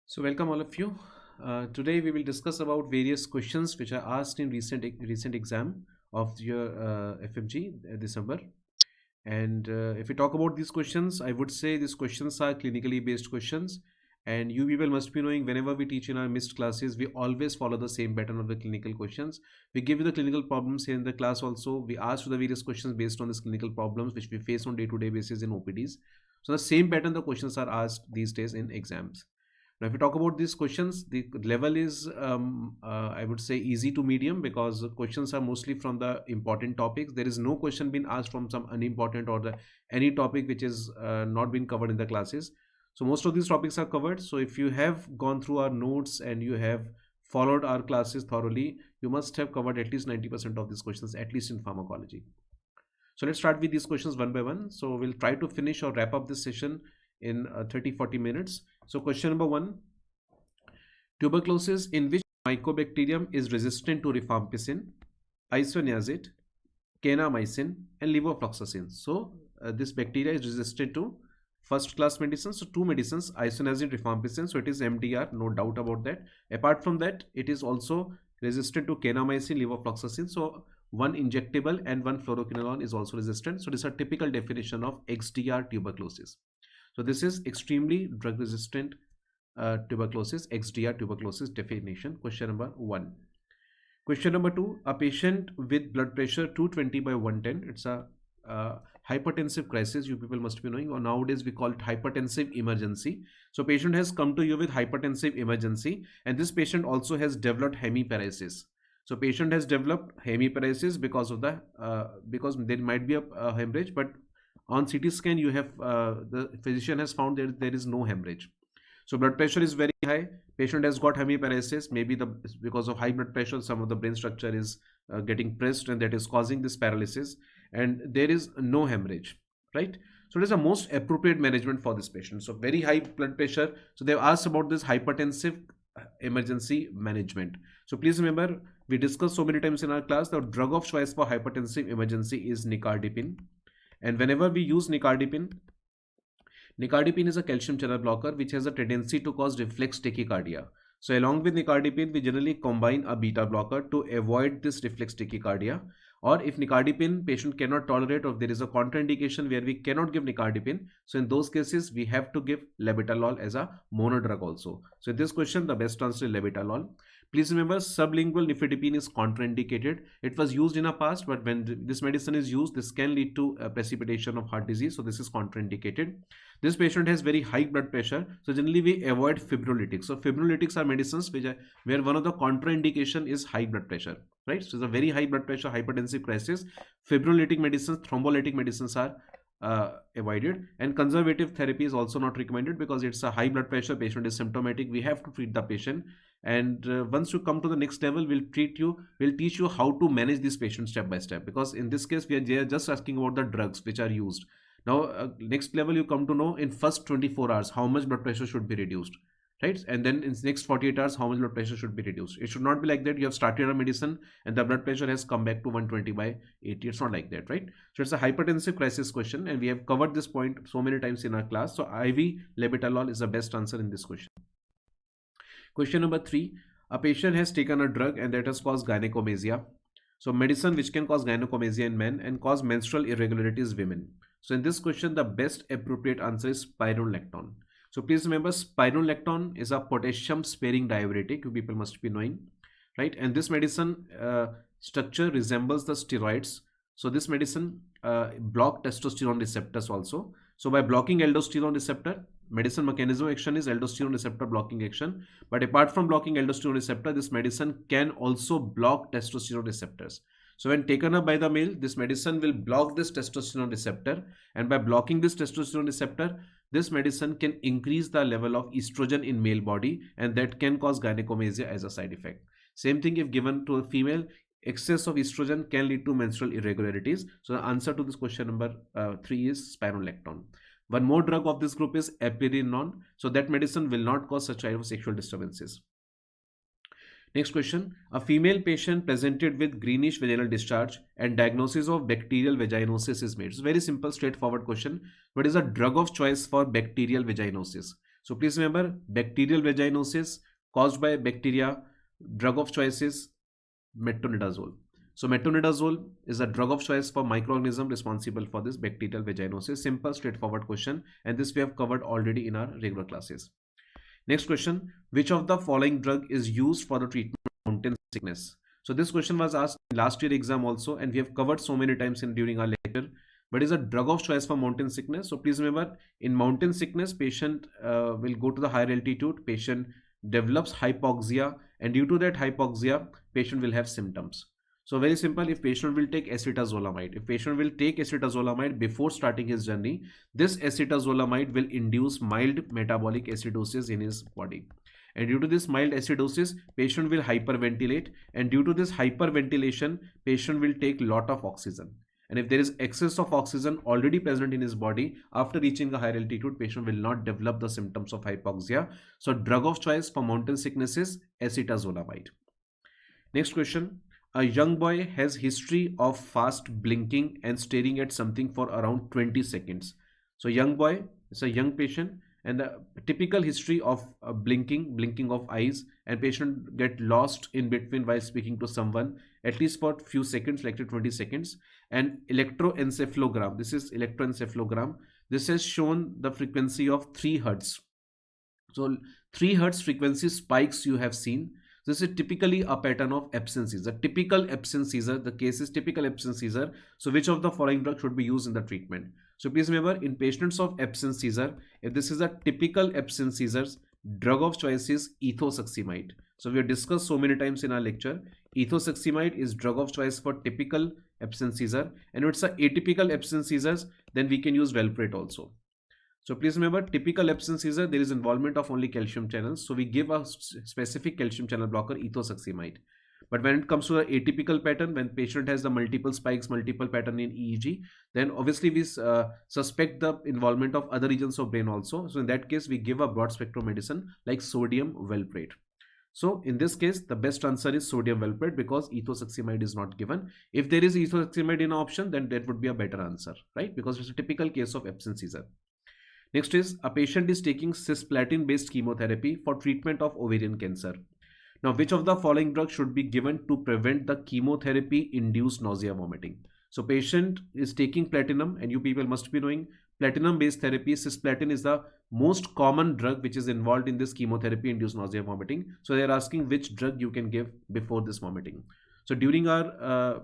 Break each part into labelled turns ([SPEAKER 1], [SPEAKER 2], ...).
[SPEAKER 1] So welcome all of you. Today we will discuss about various questions which are asked in recent exam of your FMG December. And if we talk about these questions, I would say these questions are clinically based questions. And you people must be knowing whenever we teach in our missed classes, we always follow the same pattern of the clinical questions. We give you the clinical problems here in the class also. We ask you the various questions based on these clinical problems which we face on day-to-day basis in OPDs. So the same pattern the questions are asked these days in exams. Now, if we talk about these questions, the level is, I would say, easy to medium because the questions are mostly from the important topics. There is no question being asked from some unimportant or any topic which is not been covered in the classes. So most of these topics are covered. So if you have gone through our notes and you have followed our classes thoroughly, you must have covered at least 90% of these questions, at least in pharmacology. So let's start with these questions one by one. So we'll try to finish or wrap up this session in 30-40 minutes. So question number one, tuberculosis in which mycobacterium is resistant to rifampicin, isoniazid, kanamycin and levofloxacin. So this bacteria is resistant to first class medicines. So two medicines, isoniazid, rifampicin. So it is MDR, no doubt about that. Apart from that, it is also resistant to kanamycin, levofloxacin. So one injectable and one fluoroquinolone is also resistant. So this is a typical definition of XDR tuberculosis. So this is extremely drug resistant tuberculosis, XDR tuberculosis definition. Question number one. Question number two, a patient with blood pressure 220 by 110. It's a hypertensive crisis. You people must be knowing, or nowadays we call it hypertensive emergency. So patient has come to you with hypertensive emergency, and this patient also has developed hemiparesis. So patient has developed hemiparesis because of because there might be a hemorrhage, but on CT scan you have the physician has found that there is no hemorrhage. So blood pressure is very high. Patient has got hemiparesis. Maybe because of high blood pressure, some of the brain structure is getting pressed, and that is causing this paralysis. And there is no hemorrhage, right? So it is the most appropriate management for this patient. So very high blood pressure. So they've asked about this hypertensive emergency management. So please remember, we discussed so many times in our class, the drug of choice for hypertensive emergency is nicardipine. And whenever we use nicardipine is a calcium channel blocker which has a tendency to cause reflex tachycardia. So along with nicardipine, we generally combine a beta blocker to avoid this reflex tachycardia. Or if nicardipine patient cannot tolerate, or there is a contraindication where we cannot give nicardipine, so in those cases we have to give labetalol as a monodrug also. So in this question, the best answer is labetalol. Please remember, sublingual nifedipine is contraindicated. It was used in the past, but when this medicine is used, this can lead to precipitation of heart disease. So this is contraindicated. This patient has very high blood pressure. So generally we avoid fibrolytics. So fibrolytics are medicines where one of the contraindication is high blood pressure, right? So it's a very high blood pressure, hypertensive crisis. Fibrolytic medicines, thrombolytic medicines are avoided, and conservative therapy is also not recommended because it's a high blood pressure, patient is symptomatic, we have to treat the patient. And once you come to the next level, we'll teach you how to manage this patient step by step, because in this case we are just asking about the drugs which are used. Now next level, you come to know in first 24 hours how much blood pressure should be reduced, right? And then in next 48 hours how much blood pressure should be reduced. It should not be like that you have started a medicine and the blood pressure has come back to 120 by 80. It's not like that, right? So it's a hypertensive crisis question, and we have covered this point so many times in our class. So IV labetalol is the best answer in this question. Question number three, a patient has taken a drug and that has caused gynecomastia. So medicine which can cause gynecomastia in men and cause menstrual irregularities in women. So in this question, the best appropriate answer is spironolactone. So please remember, spironolactone is a potassium sparing diuretic. You people must be knowing, right? And this medicine structure resembles the steroids. So this medicine block testosterone receptors also. So by blocking aldosterone receptor, medicine mechanism of action is aldosterone receptor blocking action. But apart from blocking aldosterone receptor, this medicine can also block testosterone receptors. So when taken up by the male, this medicine will block this testosterone receptor, and by blocking this testosterone receptor, this medicine can increase the level of estrogen in male body, and that can cause gynecomastia as a side effect. Same thing if given to a female, excess of estrogen can lead to menstrual irregularities. So the answer to this question number 3 is spironolactone. One more drug of this group is eplerenone. So that medicine will not cause such type of sexual disturbances. Next question, a female patient presented with greenish vaginal discharge and diagnosis of bacterial vaginosis is made. It's a very simple, straightforward question. What is a drug of choice for bacterial vaginosis? So please remember, bacterial vaginosis caused by bacteria, drug of choice is metronidazole. So metronidazole is a drug of choice for microorganism responsible for this bacterial vaginosis. Simple, straightforward question, and this we have covered already in our regular classes. Next question, which of the following drug is used for the treatment of mountain sickness? So this question was asked in last year exam also, and we have covered so many times during our lecture. But is a drug of choice for mountain sickness. So please remember, in mountain sickness, patient will go to the higher altitude, patient develops hypoxia, and due to that hypoxia, patient will have symptoms. So very simple, if patient will take acetazolamide, if patient will take acetazolamide before starting his journey, this acetazolamide will induce mild metabolic acidosis in his body. And due to this mild acidosis, patient will hyperventilate, and due to this hyperventilation, patient will take lot of oxygen. And if there is excess of oxygen already present in his body, after reaching a higher altitude, patient will not develop the symptoms of hypoxia. So drug of choice for mountain sickness is acetazolamide. Next question. A young boy has history of fast blinking and staring at something for around 20 seconds. So young boy is a young patient, and the typical history of blinking of eyes, and patient get lost in between while speaking to someone at least for few seconds, like 20 seconds. And electroencephalogram, this is electroencephalogram, this has shown the frequency of 3 hertz. So 3 hertz frequency spikes you have seen. This is typically a pattern of absence seizure. Typical absence seizure, the case is typical absence seizure. So which of the following drugs should be used in the treatment? So please remember, in patients of absence seizure, if this is a typical absence seizures, drug of choice is ethosuximide. So we have discussed so many times in our lecture, ethosuximide is drug of choice for typical absence seizure, and if it's a atypical absence seizures, then we can use valproate also. So please remember, typical absence seizure, there is involvement of only calcium channels. So we give a specific calcium channel blocker, ethosuximide. But when it comes to the atypical pattern, when patient has the multiple spikes, multiple pattern in EEG, then obviously we suspect the involvement of other regions of brain also. So in that case, we give a broad spectrum medicine like sodium valproate. So in this case, the best answer is sodium valproate, because ethosuximide is not given. If there is ethosuximide in an option, then that would be a better answer, right? Because it's a typical case of absence seizure. Next is, a patient is taking cisplatin based chemotherapy for treatment of ovarian cancer. Now, which of the following drugs should be given to prevent the chemotherapy induced nausea vomiting? So patient is taking platinum, and you people must be knowing platinum based therapy, cisplatin is the most common drug which is involved in this chemotherapy induced nausea vomiting. So they are asking which drug you can give before this vomiting. So during our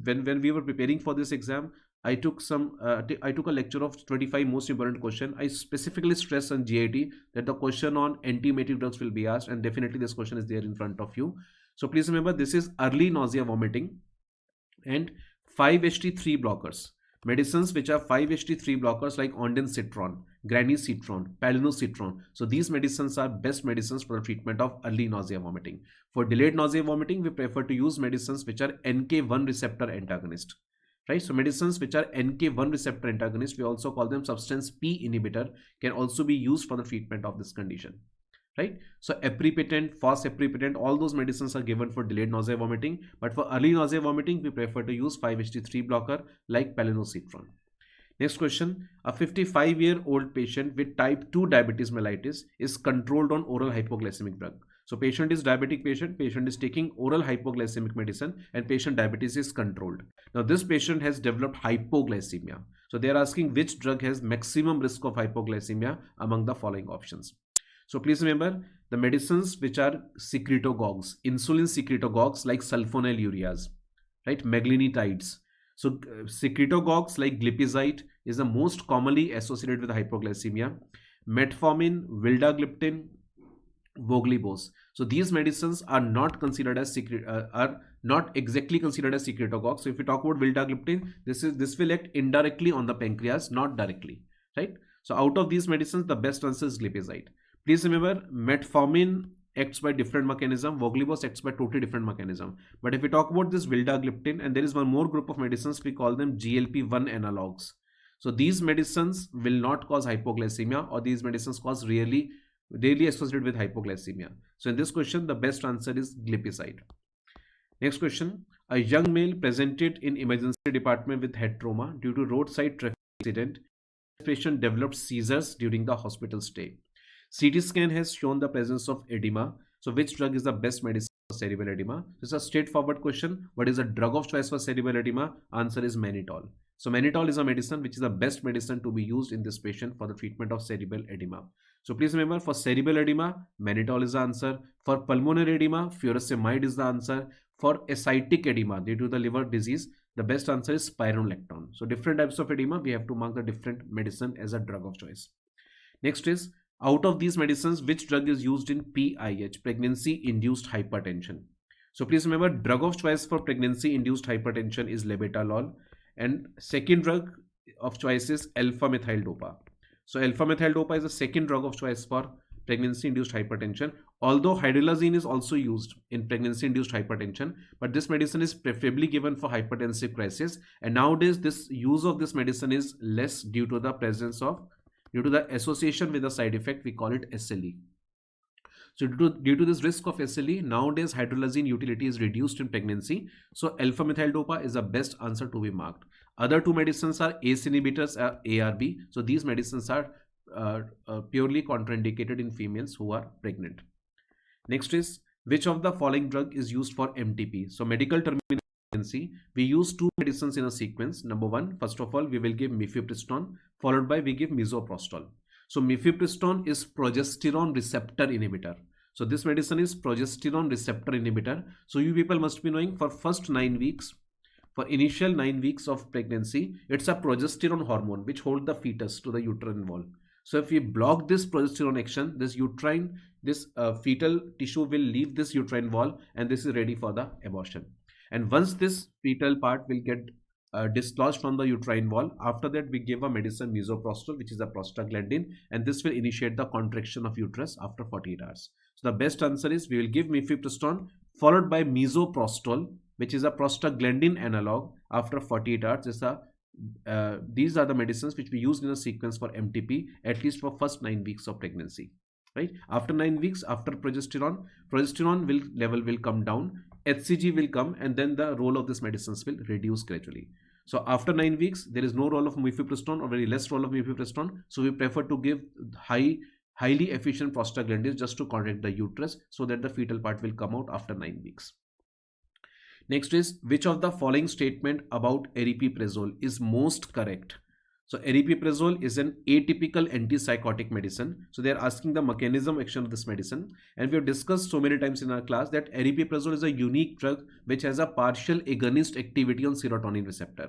[SPEAKER 1] when we were preparing for this exam, I took a lecture of 25 most important question. I specifically stress on GIT that the question on anti-emetic drugs will be asked, and definitely this question is there in front of you. So please remember, this is early nausea vomiting and 5-HT3 blockers. Medicines which are 5-HT3 blockers like ondansetron, granisetron, palinosetron. So these medicines are best medicines for the treatment of early nausea vomiting. For delayed nausea vomiting, we prefer to use medicines which are NK1 receptor antagonist. Right, so medicines which are NK1 receptor antagonist, we also call them substance P inhibitor, can also be used for the treatment of this condition. Right, so aprepitant, fosaprepitant, all those medicines are given for delayed nausea vomiting, but for early nausea vomiting, we prefer to use 5-HT3 blocker like palinosetron. Next question, a 55-year-old patient with type 2 diabetes mellitus is controlled on oral hypoglycemic drug. So patient is diabetic patient is taking oral hypoglycemic medicine, and patient diabetes is controlled. Now this patient has developed hypoglycemia. So they are asking which drug has maximum risk of hypoglycemia among the following options. So please remember, the medicines which are secretagogues, insulin secretagogues like sulfonylureas, right, meglitides. So secretagogues like glipizide is the most commonly associated with hypoglycemia. Metformin, vildagliptin, voglibose. So these medicines are not considered as are not exactly considered as secretagogues. So if we talk about vildagliptin, this will act indirectly on the pancreas, not directly, right? So out of these medicines, the best answer is glipizide. Please remember, metformin acts by different mechanism, voglibose acts by totally different mechanism. But if we talk about this vildagliptin, and there is one more group of medicines, we call them GLP-1 analogs. So these medicines will not cause hypoglycemia, or these medicines cause daily associated with hypoglycemia. So in this question, the best answer is glipizide. Next question, a young male presented in emergency department with head trauma due to roadside traffic accident. This patient developed seizures during the hospital stay. CT scan has shown the presence of edema. So which drug is the best medicine for cerebral edema? This is a straightforward question. What is the drug of choice for cerebral edema? Answer is mannitol. So mannitol is a medicine which is the best medicine to be used in this patient for the treatment of cerebral edema. So please remember, for cerebral edema, mannitol is the answer. For pulmonary edema, furosemide is the answer. For ascitic edema due to the liver disease, the best answer is spironolactone. So different types of edema, we have to mark the different medicine as a drug of choice. Next is, out of these medicines, which drug is used in PIH, pregnancy-induced hypertension? So please remember, drug of choice for pregnancy-induced hypertension is labetalol, and second drug of choice is alpha-methyl dopa. So alpha-methyl dopa is the second drug of choice for pregnancy-induced hypertension. Although hydrolazine is also used in pregnancy-induced hypertension, but this medicine is preferably given for hypertensive crisis. And nowadays, this use of this medicine is less due to the presence of due to the association with the side effect, we call it SLE. So due to this risk of SLE, nowadays hydrolazine utility is reduced in pregnancy. So alpha-methyl dopa is the best answer to be marked. Other two medicines are ACE inhibitors, ARB. So these medicines are purely contraindicated in females who are pregnant. Next is, which of the following drug is used for MTP? So medical terminology, we use two medicines in a sequence. Number one, first of all, we will give mifepristone, followed by we give misoprostol. So mifepristone is progesterone receptor inhibitor. So this medicine is progesterone receptor inhibitor. So you people must be knowing, for first 9 weeks, for initial 9 weeks of pregnancy, it's a progesterone hormone which holds the fetus to the uterine wall. So if we block this progesterone action, this fetal tissue will leave this uterine wall, and this is ready for the abortion. And once this fetal part will get dislodged from the uterine wall, after that we give a medicine misoprostol, which is a prostaglandin, and this will initiate the contraction of uterus after 48 hours. So the best answer is, we will give mifepristone followed by misoprostol, which is a prostaglandin analog, after 48 hours. These are the medicines which we use in a sequence for MTP, at least for first 9 weeks of pregnancy. Right? After 9 weeks, after progesterone level will come down, HCG will come, and then the role of these medicines will reduce gradually. So after 9 weeks, there is no role of mifepristone, or very less role of mifepristone. So we prefer to give highly efficient prostaglandins just to contract the uterus, so that the fetal part will come out after 9 weeks. Next is, which of the following statement about aripiprazole is most correct? So aripiprazole is an atypical antipsychotic medicine. So they are asking the mechanism action of this medicine, and we have discussed so many times in our class that aripiprazole is a unique drug which has a partial agonist activity on serotonin receptor.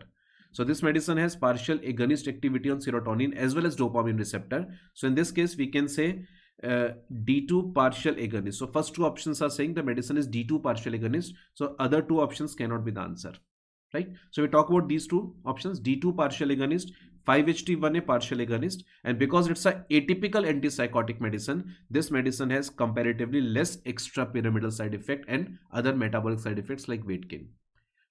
[SPEAKER 1] So this medicine has partial agonist activity on serotonin as well as dopamine receptor. So in this case, we can say D2 partial agonist. So first two options are saying the medicine is D2 partial agonist. So other two options cannot be the answer. Right? So we talk about these two options: D2 partial agonist, 5-HT1A partial agonist. And because it's a atypical antipsychotic medicine, this medicine has comparatively less extrapyramidal side effect and other metabolic side effects like weight gain.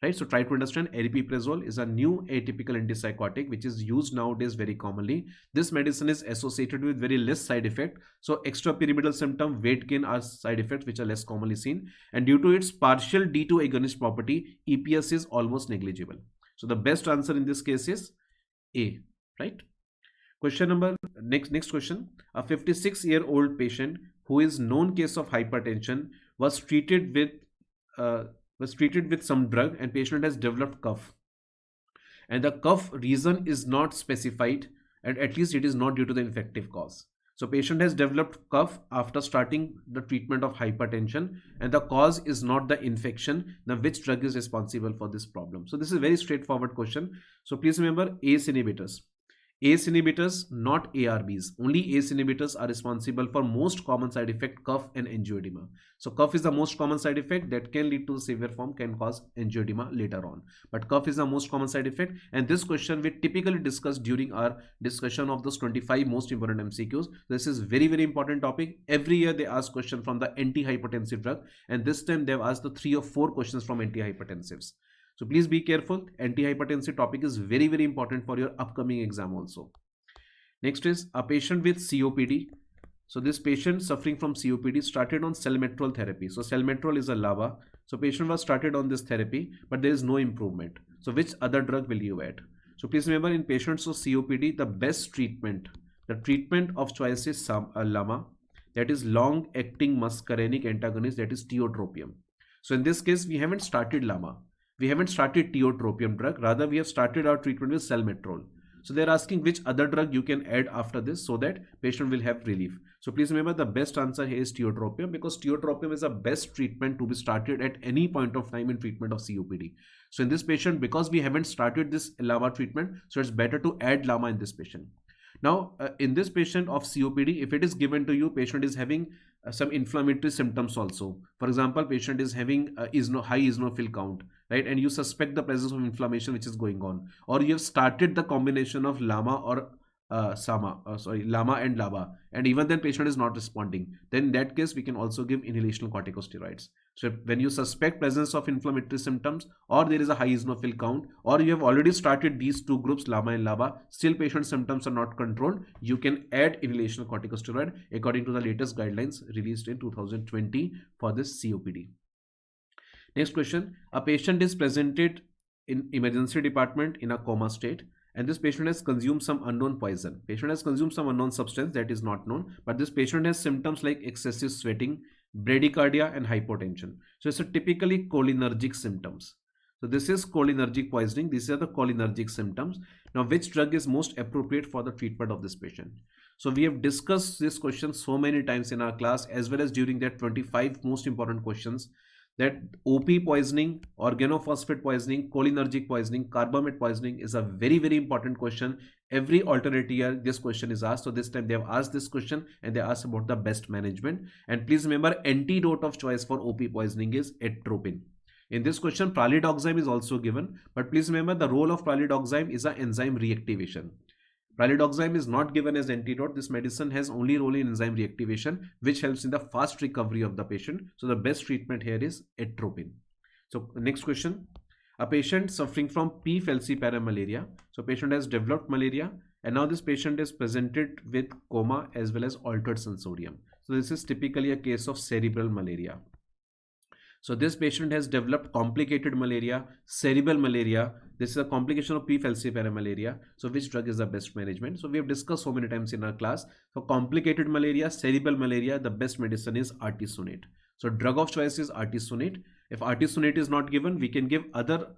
[SPEAKER 1] Right? So try to understand, aripiprazole is a new atypical antipsychotic which is used nowadays very commonly. This medicine is associated with very less side effect. So extrapyramidal symptom, weight gain are side effects which are less commonly seen. And due to its partial D2 agonist property, EPS is almost negligible. So the best answer in this case is A. Right? Question number, next question. A 56-year-old patient who is known case of hypertension was treated with some drug, and patient has developed cough, and the cough reason is not specified, and at least it is not due to the infective cause. So patient has developed cough after starting the treatment of hypertension, and the cause is not the infection. Now which drug is responsible for this problem? So this is a very straightforward question. So please remember, ACE inhibitors. ACE inhibitors, not ARBs. Only ACE inhibitors are responsible for most common side effect, cough and angioedema. So cough is the most common side effect that can lead to severe form, can cause angioedema later on. But cough is the most common side effect, and this question we typically discuss during our discussion of those 25 most important MCQs. This is very, very important topic. Every year they ask question from the antihypertensive drug, and this time they have asked the 3 or 4 questions from antihypertensives. So please be careful. Antihypertensive topic is very, very important for your upcoming exam also. Next is a patient with COPD. So this patient suffering from COPD started on salmeterol therapy. So salmeterol is a LABA. So patient was started on this therapy, but there is no improvement. So which other drug will you add? So please remember, in patients with COPD, the best treatment, the treatment of choice is LAMA. that is long acting muscarinic antagonist, that is tiotropium. So in this case, we haven't started LAMA. We haven't started tiotropium drug. Rather, we have started our treatment with salmeterol. So they're asking which other drug you can add after this so that patient will have relief. So please remember the best answer here is tiotropium, because tiotropium is the best treatment to be started at any point of time in treatment of COPD. So in this patient, because we haven't started this LAMA treatment, so it's better to add LAMA in this patient. Now, in this patient of COPD, if it is given to you, patient is having some inflammatory symptoms also. For example, patient is having high eosinophil count, right? And you suspect the presence of inflammation which is going on. Or you have started the combination of LAMA or LAMA and LABA, and even then patient is not responding. Then in that case, we can also give inhalational corticosteroids. So when you suspect presence of inflammatory symptoms, or there is a high eosinophil count, or you have already started these two groups, LAMA and LABA, still patient symptoms are not controlled, you can add inhalational corticosteroid according to the latest guidelines released in 2020 for this COPD. Next question, a patient is presented in emergency department in a coma state, and this patient has consumed some unknown poison. Patient has consumed some unknown substance that is not known, but this patient has symptoms like excessive sweating, bradycardia and hypotension. So it's a typically cholinergic symptoms. So this is cholinergic poisoning. These are the cholinergic symptoms. Now, which drug is most appropriate for the treatment of this patient? So we have discussed this question so many times in our class, as well as during that 25 most important questions, that OP poisoning, organophosphate poisoning, cholinergic poisoning, carbamate poisoning is a very, very important question. Every alternate year this question is asked. So this time they have asked this question, and they asked about the best management. And please remember, antidote of choice for OP poisoning is atropine. In this question, pralidoxime is also given, but please remember the role of pralidoxime is an enzyme reactivation. Pralidoxime is not given as antidote. This medicine has only role in enzyme reactivation, which helps in the fast recovery of the patient. So the best treatment here is atropine. So next question, a patient suffering from P. falciparum malaria. So patient has developed malaria, and now this patient is presented with coma as well as altered sensorium. So this is typically a case of cerebral malaria. So this patient has developed complicated malaria, cerebral malaria. This is a complication of P. falciparum malaria. So which drug is the best management? So we have discussed so many times in our class. For complicated malaria, cerebral malaria, the best medicine is artesunate. So drug of choice is artesunate. If artesunate is not given, we can give other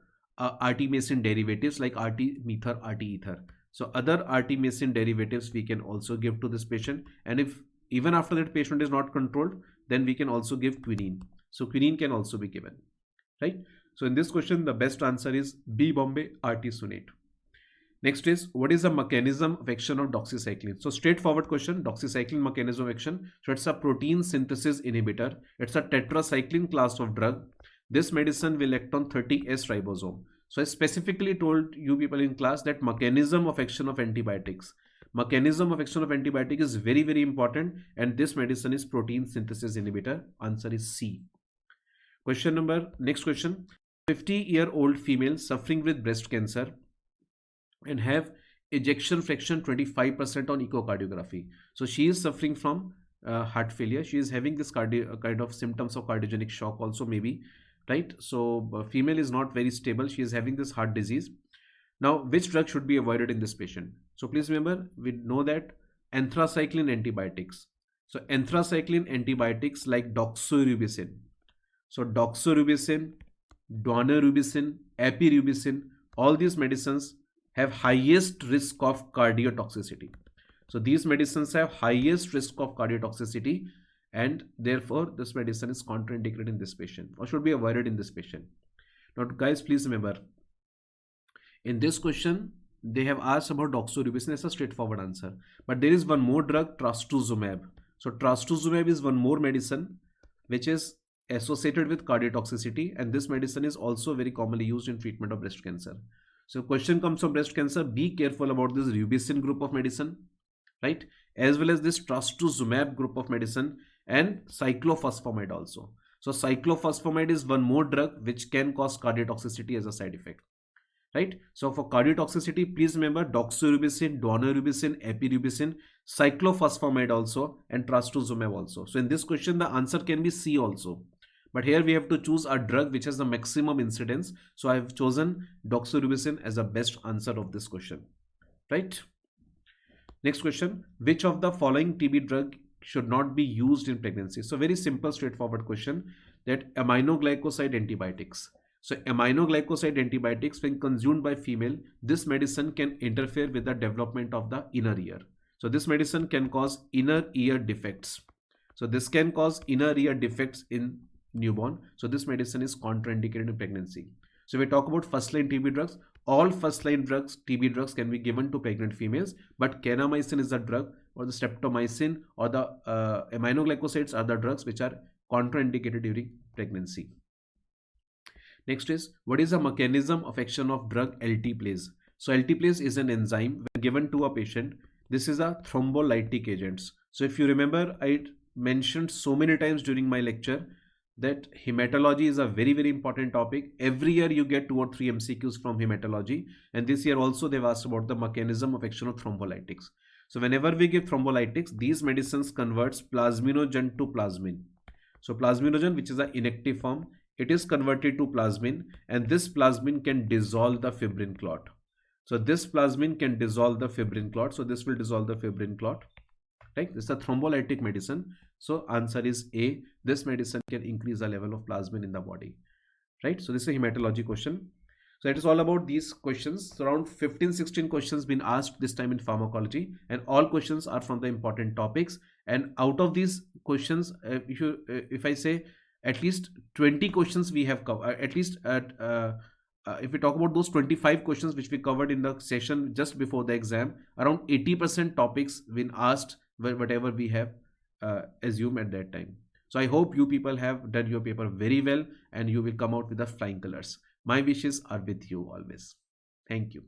[SPEAKER 1] artemisinin derivatives like artemether, arteether. So other artemisinin derivatives we can also give to this patient. And if even after that patient is not controlled, then we can also give quinine. So quinine can also be given, right? So in this question, the best answer is B. Bombay, artesunate. Next is, what is the mechanism of action of doxycycline? So straightforward question, doxycycline mechanism of action. So it's a protein synthesis inhibitor. It's a tetracycline class of drug. This medicine will act on 30S ribosome. So I specifically told you people in class that mechanism of action of antibiotics. Mechanism of action of antibiotic is very, very important, and this medicine is protein synthesis inhibitor. Answer is C. Next question, 50-year-old female suffering with breast cancer and have ejection fraction 25% on echocardiography. So she is suffering from heart failure. She is having this kind of symptoms of cardiogenic shock also, maybe, right? So female is not very stable. She is having this heart disease. Now, which drug should be avoided in this patient? So please remember, we know that anthracycline antibiotics. So anthracycline antibiotics like doxorubicin. So doxorubicin, daunorubicin, epirubicin, all these medicines have highest risk of cardiotoxicity. So these medicines have highest risk of cardiotoxicity, and therefore this medicine is contraindicated in this patient or should be avoided in this patient. Now guys, please remember, in this question, they have asked about doxorubicin as a straightforward answer. But there is one more drug, trastuzumab. So trastuzumab is one more medicine which is associated with cardiotoxicity, and this medicine is also very commonly used in treatment of breast cancer. So question comes from breast cancer, be careful about this rubicin group of medicine, right? As well as this trastuzumab group of medicine and cyclophosphamide also. So cyclophosphamide is one more drug which can cause cardiotoxicity as a side effect. Right? So for cardiotoxicity, please remember doxorubicin, daunorubicin, epirubicin, cyclophosphamide also, and trastuzumab also. So in this question, the answer can be C also. But here we have to choose a drug which has the maximum incidence. So I have chosen doxorubicin as the best answer of this question. Right? Next question, which of the following TB drug should not be used in pregnancy? So very simple, straightforward question, that aminoglycoside antibiotics. So aminoglycoside antibiotics, when consumed by female, this medicine can interfere with the development of the inner ear. So this medicine can cause inner ear defects. So this can cause inner ear defects in newborn. So this medicine is contraindicated in pregnancy. So we talk about first line TB drugs. All first line drugs, TB drugs, can be given to pregnant females, but kanamycin is the drug, or the streptomycin or the aminoglycosides are the drugs which are contraindicated during pregnancy. Next is, what is the mechanism of action of drug LT-Place? So LT-Place is an enzyme when given to a patient. This is a thrombolytic agents. So if you remember, I mentioned so many times during my lecture that hematology is a very, very important topic. Every year you get 2 or 3 MCQs from hematology, and this year also they've asked about the mechanism of action of thrombolytics. So whenever we give thrombolytics, these medicines converts plasminogen to plasmin. So plasminogen, which is an inactive form, it is converted to plasmin, and this plasmin can dissolve the fibrin clot. So this plasmin can dissolve the fibrin clot. So this will dissolve the fibrin clot. Right? This is a thrombolytic medicine. So answer is A. This medicine can increase the level of plasmin in the body. Right? So this is a hematology question. So it is all about these questions. So around 15-16 questions been asked this time in pharmacology, and all questions are from the important topics. And out of these questions, if I say at least 20 questions we have covered, at least if we talk about those 25 questions which we covered in the session just before the exam, around 80% topics been asked, whatever we have assumed at that time. So I hope you people have done your paper very well, and you will come out with the flying colors. My wishes are with you always. Thank you.